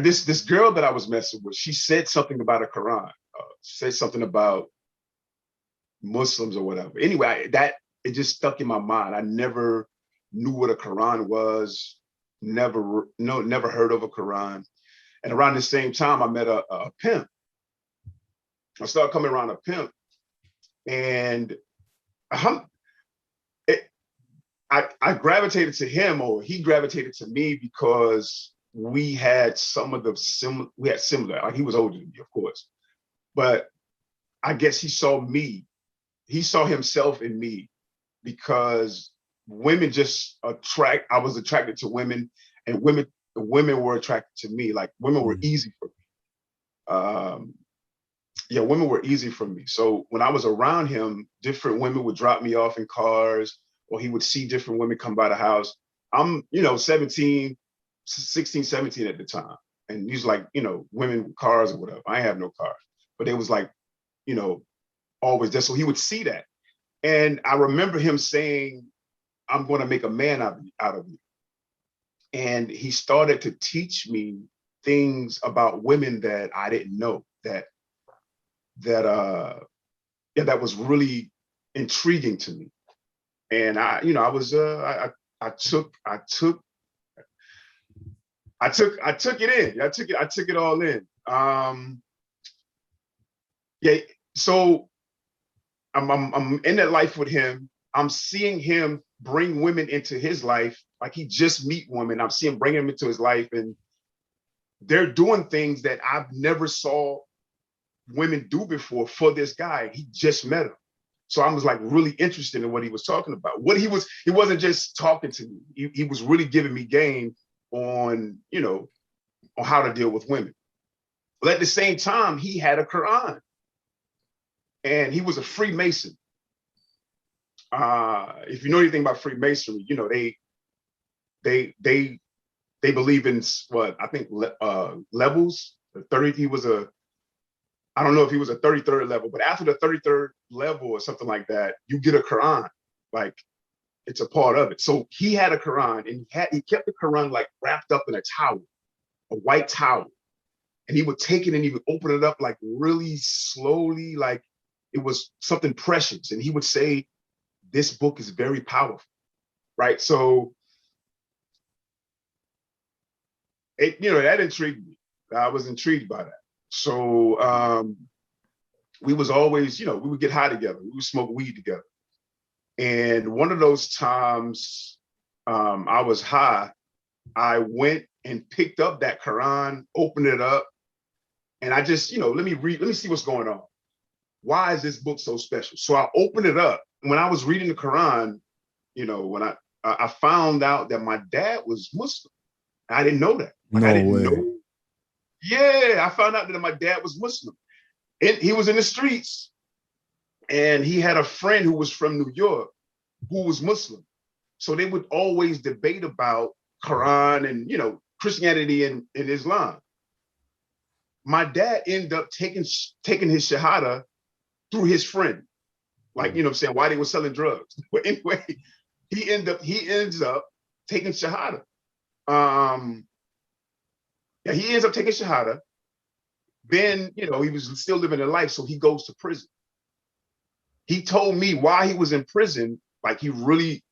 this girl that I was messing with, she said something about a Quran, said something about Muslims or whatever. Anyway, that it just stuck in my mind. I never knew what a Quran was. Never heard of a Quran. And around the same time, I met a pimp. I started coming around a pimp, and it, I gravitated to him, or he gravitated to me, because we had similar. Like, he was older than me, of course, but I guess he saw me. He saw himself in me, because women just I was attracted to women, and women were attracted to me. Like, women were easy for me. Yeah, women were easy for me. So when I was around him, different women would drop me off in cars, or he would see different women come by the house. I'm, 17, 16, 17 at the time. And he's like, women with cars or whatever. I have no cars. But it was like, always there. So he would see that. And I remember him saying, I'm going to make a man out of you. And he started to teach me things about women that I didn't know, that was really intriguing to me. And I took it in. I took it all in. Yeah. So I'm in that life with him. I'm seeing him bring women into his life. Like, he just meet women. I'm seeing him bring them into his life, and they're doing things that I've never saw women do before for this guy. He just met him. So I was like really interested in what he was talking about. He wasn't just talking to me. He was really giving me game on, on how to deal with women. But at the same time, he had a Quran, and he was a Freemason. If you know anything about Freemasonry, they believe in what I think levels. 30. I don't know if he was a 33rd level, but after the 33rd level or something like that, you get a Quran. Like, it's a part of it. So he had a Quran, and he kept the Quran like wrapped up in a towel, a white towel. And he would take it and he would open it up like really slowly, like it was something precious. And he would say, this book is very powerful, right? So that intrigued me. I was intrigued by that. So we was always, we would get high together. We would smoke weed together. And one of those times I was high, I went and picked up that Quran, opened it up, and I just, let me see what's going on. Why is this book so special? So I opened it up. When I was reading the Quran, when I found out that my dad was Muslim. I didn't know that. Like, no I didn't way. know. Yeah, I found out that my dad was Muslim. And he was in the streets, and he had a friend who was from New York who was Muslim. So they would always debate about Quran and, Christianity and Islam. My dad ended up taking his Shahada through his friend. Like, saying, why they were selling drugs. But anyway, he ends up taking Shahada. Yeah, he ends up taking Shahada. Then, he was still living a life, so he goes to prison. He told me why he was in prison, like, he really,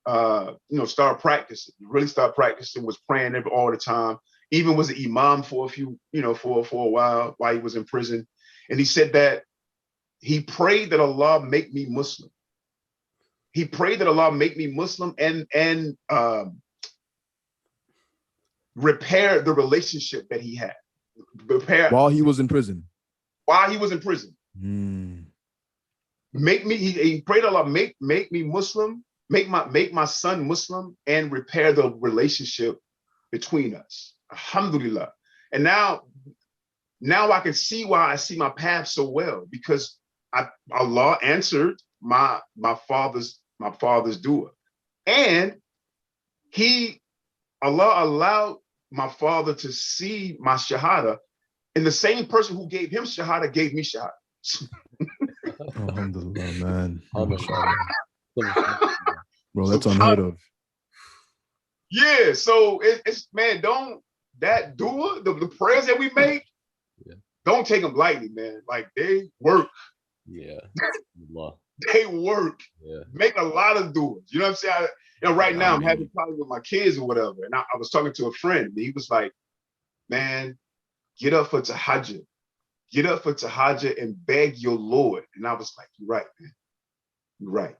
started practicing. He really started practicing, was praying all the time. Even was an imam for a few, for a while he was in prison. And he said that he prayed that Allah make me Muslim. He prayed that Allah make me Muslim and repair the relationship that he had. While he was in prison. While he was in prison. Make me, he prayed Allah, make me Muslim, make my son Muslim, and repair the relationship between us. Alhamdulillah. And now I can see why I see my path so well, because Allah answered my father's dua. And Allah allowed my father to see my Shahada, and the same person who gave him Shahada gave me Shahada. Alhamdulillah, man. Bro, that's unheard of. Yeah, so it's man, don't that dua, the prayers that we make, Yeah. don't take them lightly, man. Like they work. Yeah. They work. Yeah. Make a lot of duas. You know what I'm saying? Right now I'm having problems with my kids or whatever. And I was talking to a friend, and he was like, man, get up for tahajjud. Get up for tahajjud and beg your Lord. And I was like, you're right, man. You're right.